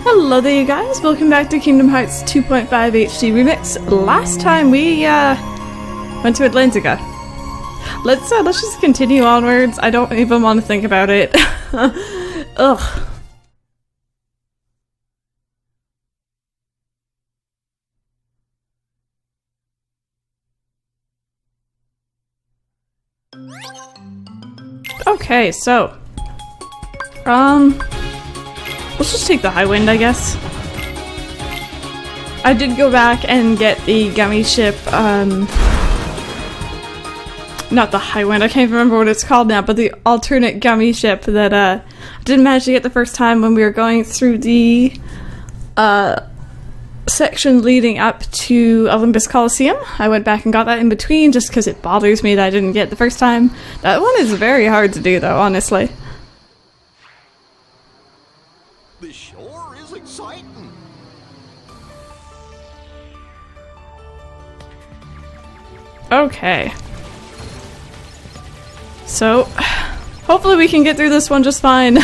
Hello there you guys, welcome back to Kingdom Hearts 2.5 HD Remix. Last time we went to Atlantica. Let's just continue onwards. I don't even want to think about it. Ugh. Okay, so let's just take the high wind, I guess. I did go back and get the gummy ship, not the high wind, I can't even remember what it's called now, but the alternate gummy ship that I didn't manage to get the first time when we were going through the section leading up to Olympus Coliseum. I went back and got that in between just because it bothers me that I didn't get it the first time. That one is very hard to do though, honestly. This sure is exciting. Okay. So, hopefully we can get through this one just fine.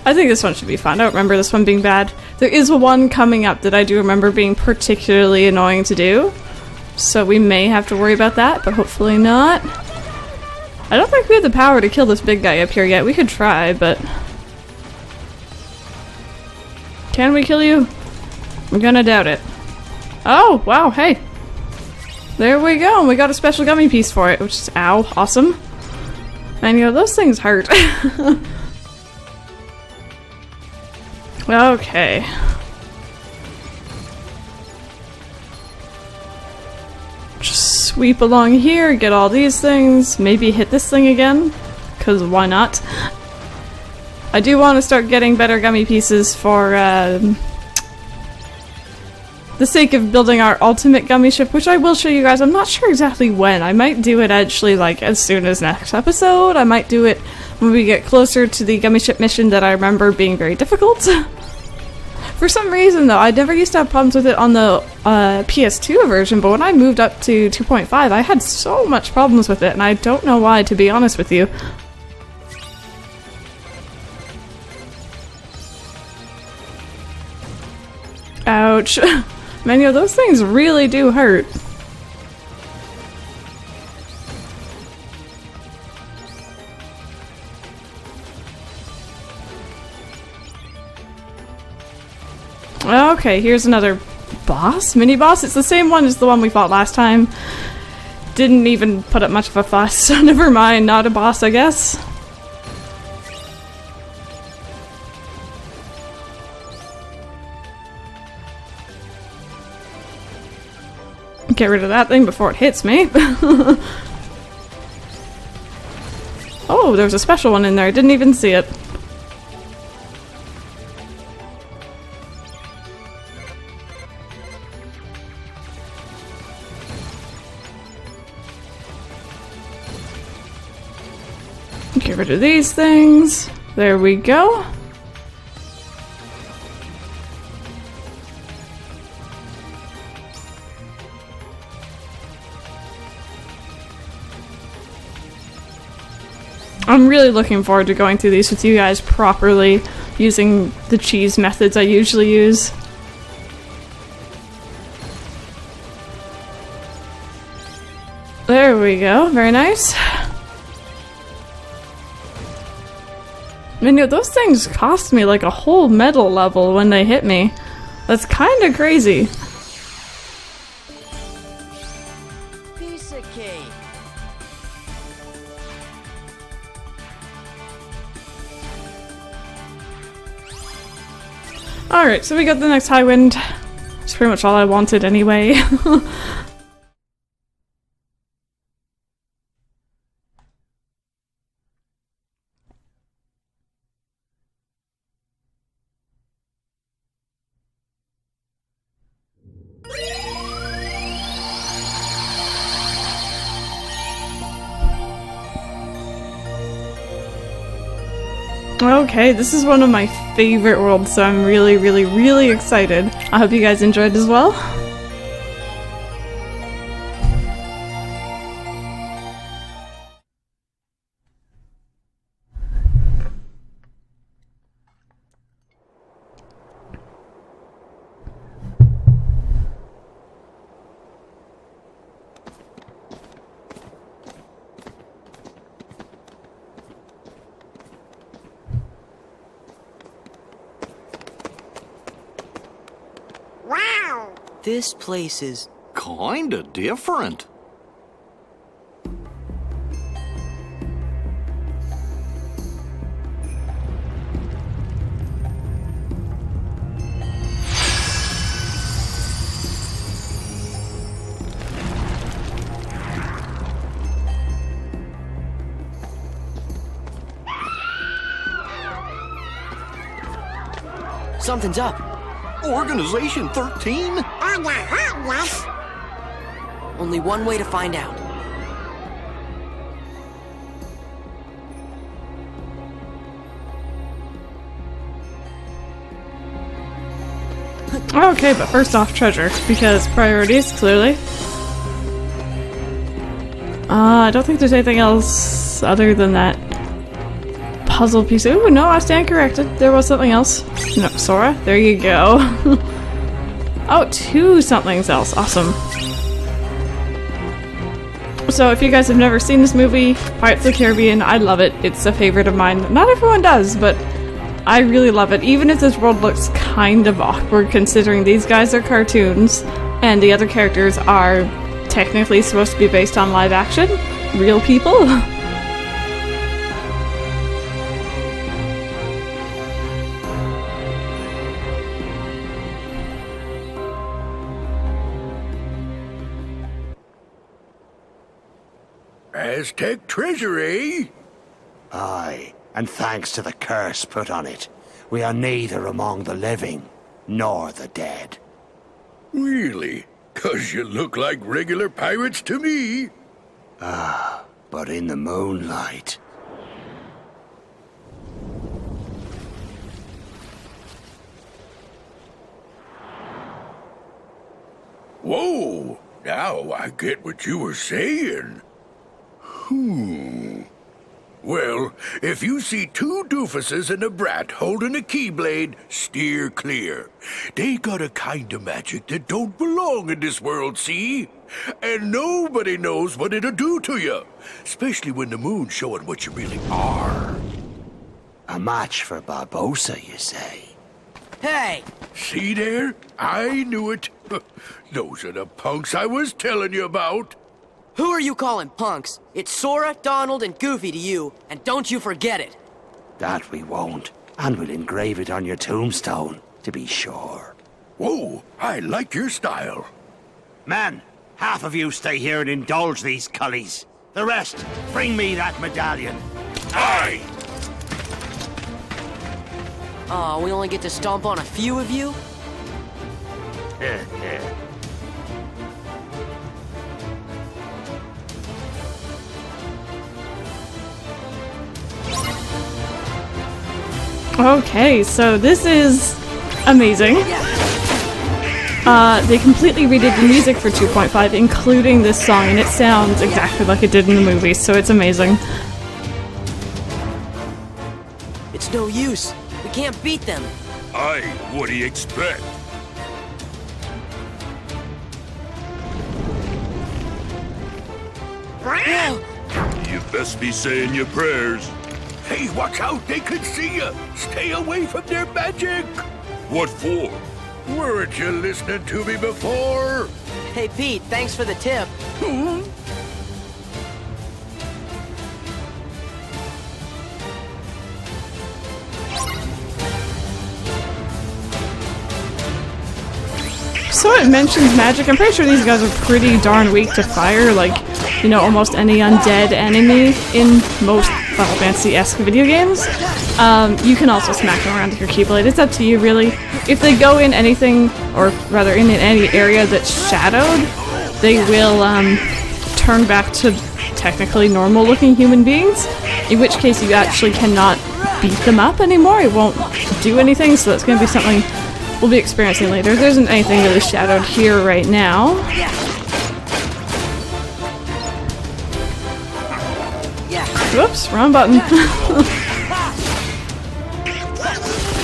I think this one should be fun. I don't remember this one being bad. There is one coming up that I do remember being particularly annoying to do. So we may have to worry about that, but hopefully not. I don't think we have the power to kill this big guy up here yet. We could try, but... Can we kill you? I'm gonna doubt it. Oh, wow, hey. There we go, and we got a special gummy piece for it, which is, ow, awesome. And you know, those things hurt. Okay. Just sweep along here, get all these things, maybe hit this thing again, because why not? I do want to start getting better gummy pieces for the sake of building our ultimate gummy ship, which I will show you guys. I'm not sure exactly when. I might do it actually like as soon as next episode. I might do it when we get closer to the gummy ship mission that I remember being very difficult. For some reason though, I never used to have problems with it on the PS2 version, but when I moved up to 2.5 I had so much problems with it, and I don't know why, to be honest with you. Ouch. Man, you know, those things really do hurt. Okay, here's another boss? Mini-boss? It's the same one as the one we fought last time. Didn't even put up much of a fuss, so never mind, not a boss, I guess. Get rid of that thing before it hits me. Oh, there's a special one in there. I didn't even see it. Get rid of these things. There we go. I'm really looking forward to going through these with you guys properly, using the cheese methods I usually use. There we go, very nice. I know those things cost me like a whole medal level when they hit me. That's kind of crazy. Piece of cake. Alright, so we got the next high wind. That's pretty much all I wanted anyway. Okay, this is one of my favorite worlds, so I'm really, really, really excited. I hope you guys enjoyed as well. This place is... Kinda different. Something's up. Organization 13? Only one way to find out. Okay, but first off, treasure, because priorities, clearly. I don't think there's anything else other than that puzzle piece. Ooh, no, I stand corrected. There was something else. No, Sora, there you go. Oh, two somethings else. Awesome. So if you guys have never seen this movie, Pirates of the Caribbean, I love it. It's a favorite of mine. Not everyone does, but I really love it. Even if this world looks kind of awkward considering these guys are cartoons and the other characters are technically supposed to be based on live action, real people. Aztec treasury? Aye, and thanks to the curse put on it, we are neither among the living nor the dead. Really? 'Cause you look like regular pirates to me. But in the moonlight... Whoa! Now I get what you were saying. Well, if you see two doofuses and a brat holding a keyblade, steer clear. They got a kind of magic that don't belong in this world, see? And nobody knows what it'll do to you, especially when the moon's showing what you really are. A match for Barbossa, you say? Hey! See there? I knew it. Those are the punks I was telling you about. Who are you calling punks? It's Sora, Donald, and Goofy to you, and don't you forget it. That we won't, and we'll engrave it on your tombstone, to be sure. Whoa, I like your style. Men, half of you stay here and indulge these cullies. The rest, bring me that medallion. Aye! Aw, we only get to stomp on a few of you? Okay, so this is amazing. They completely redid the music for 2.5, including this song, and it sounds exactly like it did in the movie, so it's amazing. It's no use. We can't beat them. Aye, what do you expect? You best be saying your prayers. Hey, watch out! They could see you! Stay away from their magic! What for? Weren't you listening to me before? Hey, Pete, thanks for the tip. So it mentions magic. I'm pretty sure these guys are pretty darn weak to fire, like, you know, almost any undead enemy in most Final Fantasy-esque video games. You can also smack them around with your Keyblade. It's up to you, really. If they go in anything, or rather in any area that's shadowed, they will turn back to technically normal-looking human beings, in which case you actually cannot beat them up anymore. It won't do anything, so that's going to be something we'll be experiencing later. There isn't anything really shadowed here right now. Whoops, wrong button.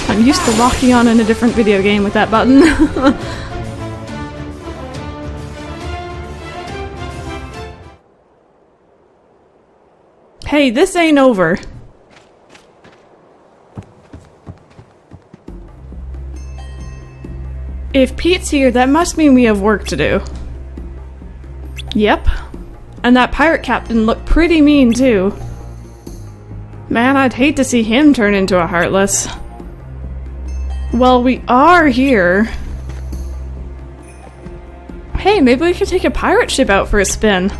I'm used to locking on in a different video game with that button. Hey, this ain't over. If Pete's here, that must mean we have work to do. Yep. And that pirate captain looked pretty mean, too. Man, I'd hate to see him turn into a Heartless. Well, we are here. Hey, maybe we could take a pirate ship out for a spin.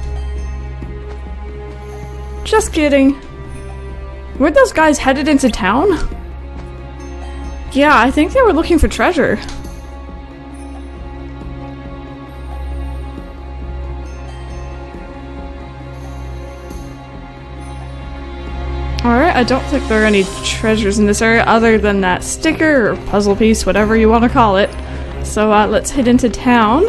Just kidding. Weren't those guys headed into town? Yeah, I think they were looking for treasure. Alright, I don't think there are any treasures in this area other than that sticker or puzzle piece, whatever you want to call it. So let's head into town.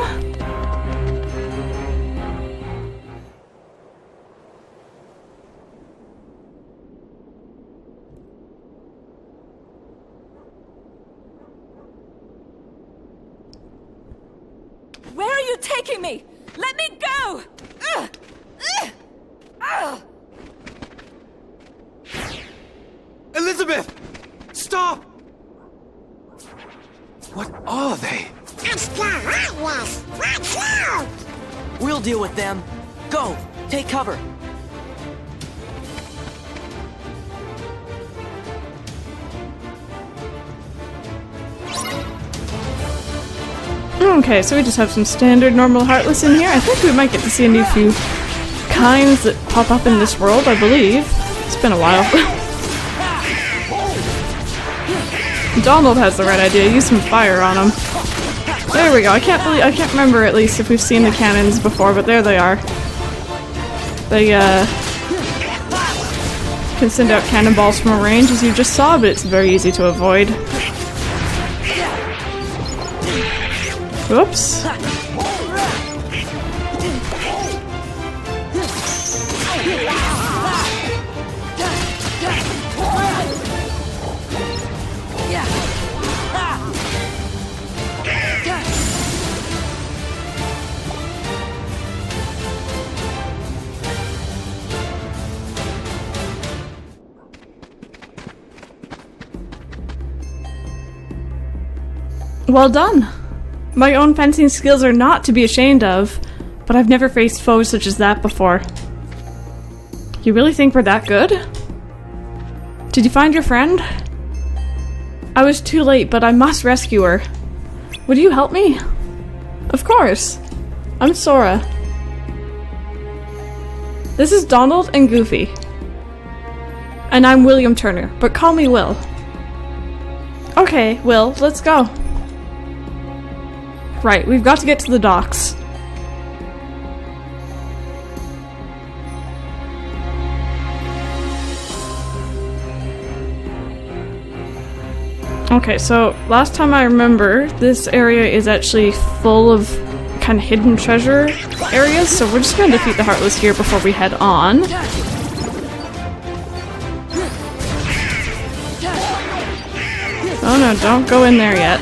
Where are you taking me? Let me go! Ugh! Ugh! Ugh! Elizabeth! Stop! What are they? We'll deal with them. Go! Take cover! Okay, so we just have some standard normal Heartless in here. I think we might get to see a new few kinds that pop up in this world, I believe. It's been a while. Donald has the right idea. Use some fire on him. There we go. I can't remember at least if we've seen the cannons before, but there they are. They can send out cannonballs from a range, as you just saw, but it's very easy to avoid. Whoops. Well done. My own fencing skills are not to be ashamed of, but I've never faced foes such as that before. You really think we're that good? Did you find your friend? I was too late, but I must rescue her. Would you help me? Of course. I'm Sora. This is Donald and Goofy. And I'm William Turner, but call me Will. Okay, Will, let's go. Right, we've got to get to the docks. Okay, so last time I remember, this area is actually full of kind of hidden treasure areas, so we're just going to defeat the Heartless here before we head on. Oh no, don't go in there yet.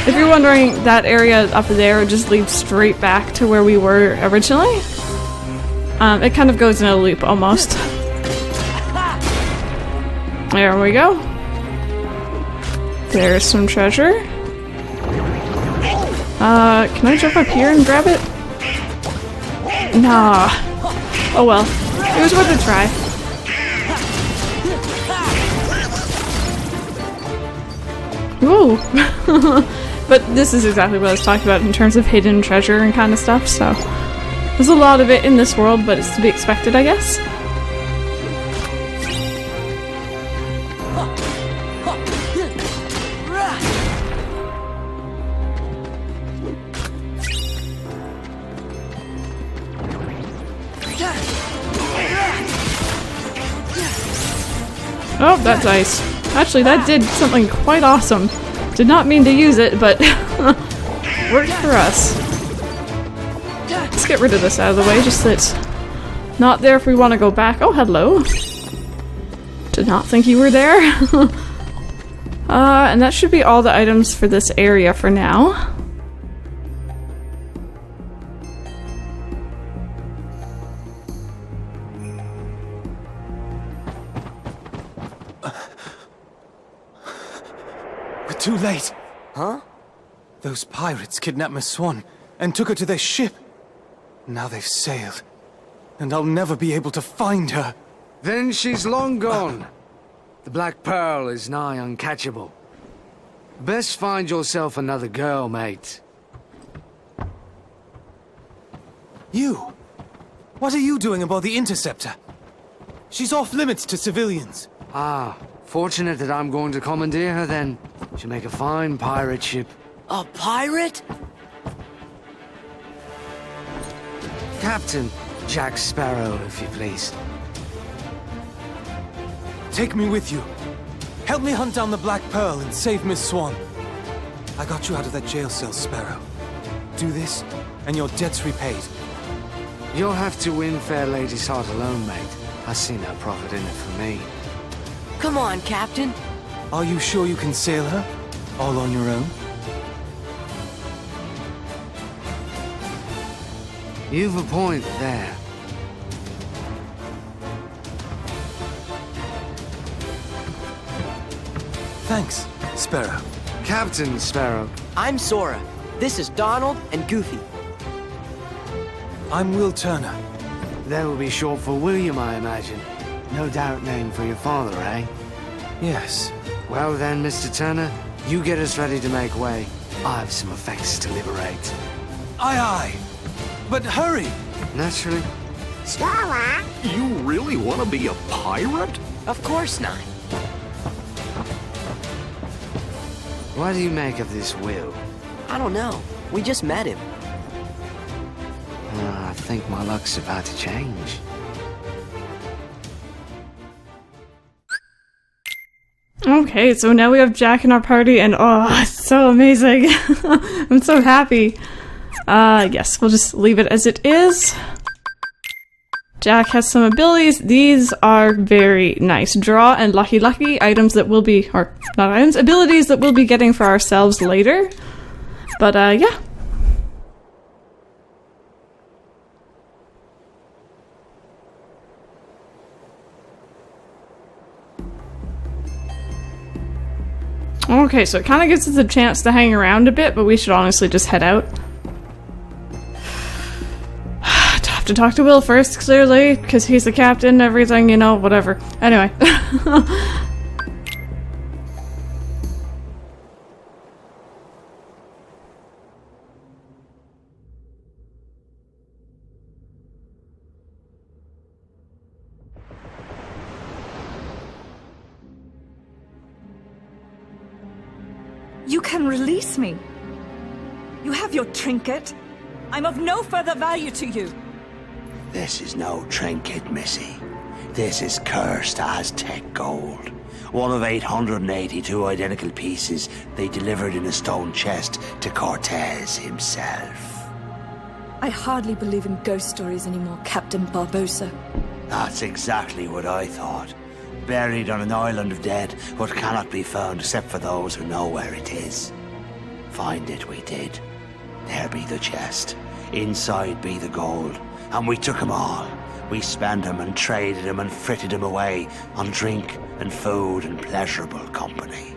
If you're wondering, that area up there just leads straight back to where we were originally. It kind of goes in a loop, almost. There we go. There's some treasure. Can I jump up here and grab it? Nah. Oh well. It was worth a try. Ooh. But this is exactly what I was talking about in terms of hidden treasure and kind of stuff, so there's a lot of it in this world, but it's to be expected, I guess. Oh, that's ice. Actually, that did something quite awesome. Did not mean to use it, but worked for us. Let's get rid of this out of the way, just so it's not there if we want to go back. Oh, hello. Did not think you were there. And that should be all the items for this area for now. We're too late. Huh? Those pirates kidnapped Miss Swan and took her to their ship. Now they've sailed, and I'll never be able to find her. Then she's long gone. The Black Pearl is nigh uncatchable. Best find yourself another girl, mate. You? What are you doing aboard the Interceptor? She's off limits to civilians. Ah, fortunate that I'm going to commandeer her then. She'll make a fine pirate ship. A pirate? Captain Jack Sparrow, if you please. Take me with you. Help me hunt down the Black Pearl and save Miss Swan. I got you out of that jail cell, Sparrow. Do this, and your debt's repaid. You'll have to win fair lady's heart alone, mate. I see no profit in it for me. Come on, Captain. Are you sure you can sail her? All on your own? You've a point there. Thanks, Sparrow. Captain Sparrow. I'm Sora. This is Donald and Goofy. I'm Will Turner. That will be short for William, I imagine. No doubt name for your father, eh? Yes. Well then, Mr. Turner, you get us ready to make way. I have some effects to liberate. Aye, aye. But hurry! Naturally. You really want to be a pirate? Of course not. What do you make of this Will? I don't know. We just met him. I think my luck's about to change. Okay, so now we have Jack in our party, and oh, it's so amazing. I'm so happy. Yes, we'll just leave it as it is. Jack has some abilities. These are very nice. Draw and Lucky Lucky, items that we'll be, or not items, abilities that we'll be getting for ourselves later. But, yeah. Okay, so it kind of gives us a chance to hang around a bit, but we should honestly just head out. Have to talk to Will first, clearly, because he's the captain, everything, you know, whatever. Anyway. You can release me. You have your trinket. I'm of no further value to you. This is no trinket, Missy. This is cursed Aztec gold. One of 882 identical pieces they delivered in a stone chest to Cortez himself. I hardly believe in ghost stories anymore, Captain Barbosa. That's exactly what I thought. Buried on an island of dead, what cannot be found except for those who know where it is. Find it we did. There be the chest. Inside be the gold. And we took 'em all. We spent 'em and traded 'em and fritted 'em away on drink and food and pleasurable company.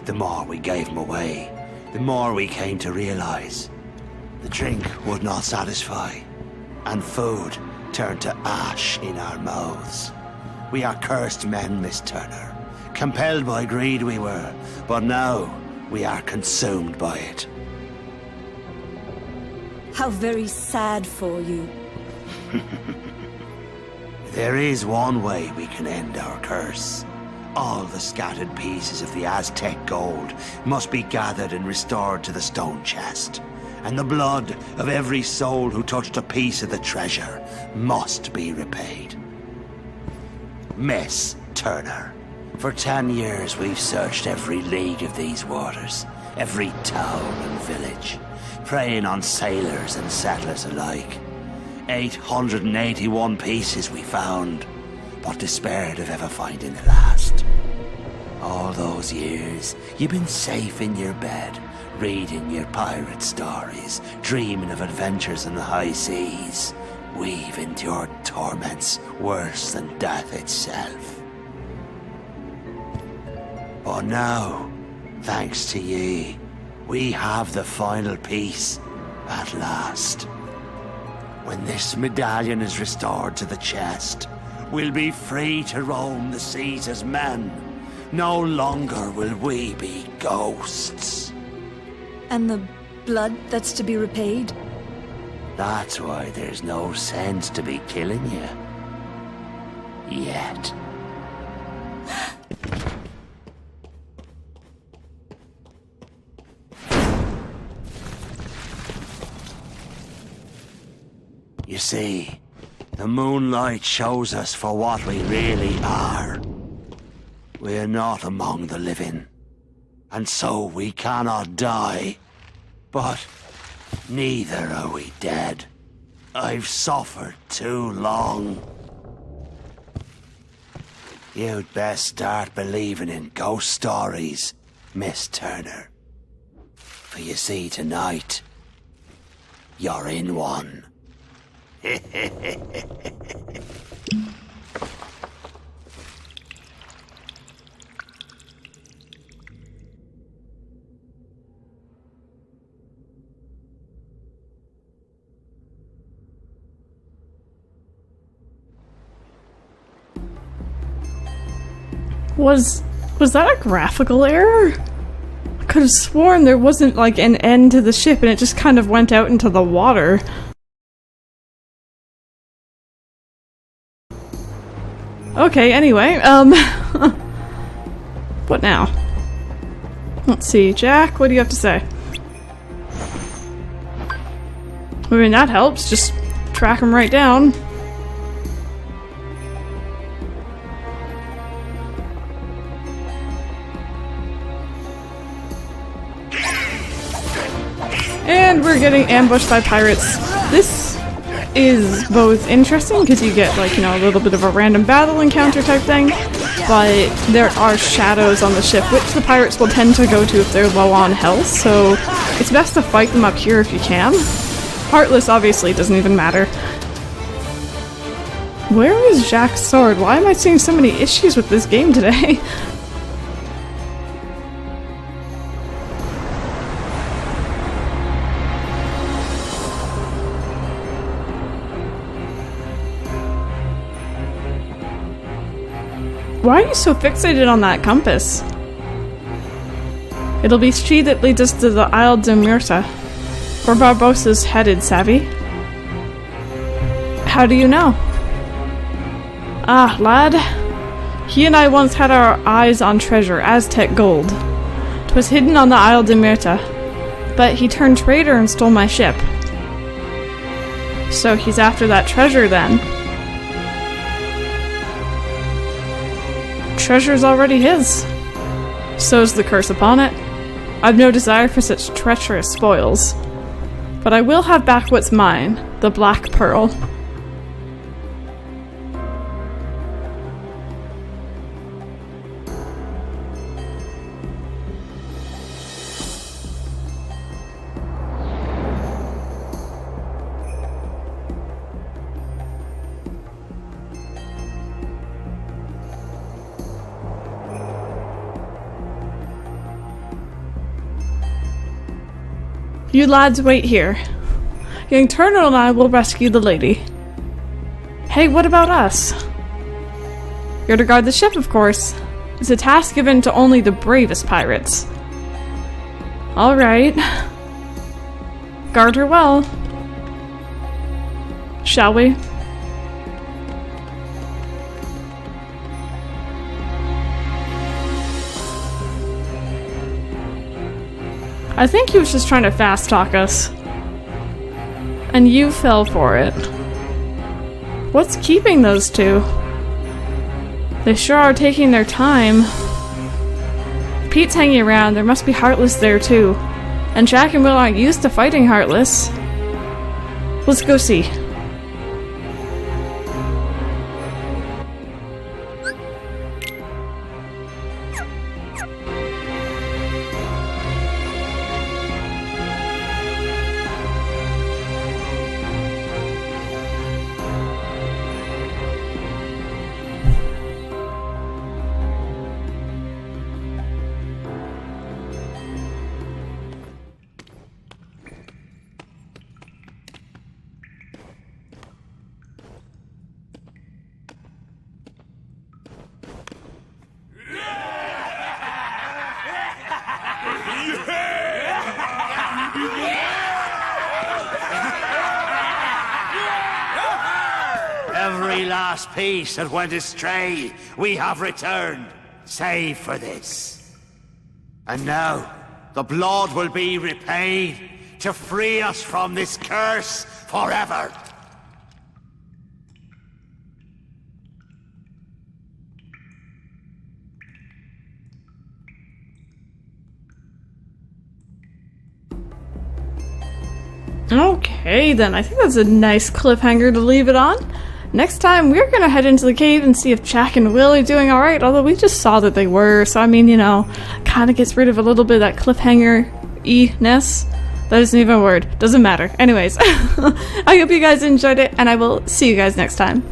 The more we gave 'em away, the more we came to realize the drink would not satisfy, and food turned to ash in our mouths. We are cursed men, Miss Turner. Compelled by greed we were, but now we are consumed by it. How very sad for you. There is one way we can end our curse. All the scattered pieces of the Aztec gold must be gathered and restored to the stone chest. And the blood of every soul who touched a piece of the treasure must be repaid. Miss Turner, for 10 years we've searched every league of these waters, every town and village, preying on sailors and settlers alike. 881 pieces we found, but despaired of ever finding the last. All those years, you've been safe in your bed, reading your pirate stories, dreaming of adventures in the high seas. We've endured torments worse than death itself. But now, thanks to ye, we have the final piece at last. When this medallion is restored to the chest, we'll be free to roam the seas as men. No longer will we be ghosts. And the blood that's to be repaid? That's why there's no sense to be killing you. Yet. You see, the moonlight shows us for what we really are. We're not among the living, and so we cannot die. But neither are we dead. I've suffered too long. You'd best start believing in ghost stories, Miss Turner. For you see, tonight, you're in one. Was that a graphical error? I could have sworn there wasn't like an end to the ship and it just kind of went out into the water. Okay, anyway, what now? Let's see, Jack, what do you have to say? I mean, that helps, just track him right down. And we're getting ambushed by pirates. This is both interesting because you get, like, you know, a little bit of a random battle encounter type thing, but there are shadows on the ship, which the pirates will tend to go to if they're low on health, so it's best to fight them up here if you can. Heartless obviously doesn't even matter. Where is Jack's sword? Why am I seeing so many issues with this game today? Why are you so fixated on that compass? It'll be she that leads us to the Isle de Murta, where Barbossa's headed, savvy? How do you know? Ah, lad. He and I once had our eyes on treasure, Aztec gold. 'Twas hidden on the Isle de Murta, but he turned traitor and stole my ship. So he's after that treasure then. Treasure's already his. So's the curse upon it. I've no desire for such treacherous spoils. But I will have back what's mine, the Black Pearl. You lads wait here. Young Turner and I will rescue the lady. Hey, what about us? You're to guard the ship, of course. It's a task given to only the bravest pirates. Alright. Guard her well. Shall we? I think he was just trying to fast talk us. And you fell for it. What's keeping those two? They sure are taking their time. Pete's hanging around, there must be Heartless there too. And Jack and Will aren't used to fighting Heartless. Let's go see. Every last piece that went astray, we have returned, save for this. And now, the blood will be repaid to free us from this curse forever. Okay, then. I think that's a nice cliffhanger to leave it on. Next time, we're gonna head into the cave and see if Jack and Will are doing alright, although we just saw that they were, so I mean, you know, kinda gets rid of a little bit of that cliffhanger-y-ness. That isn't even a word. Doesn't matter. Anyways, I hope you guys enjoyed it, and I will see you guys next time.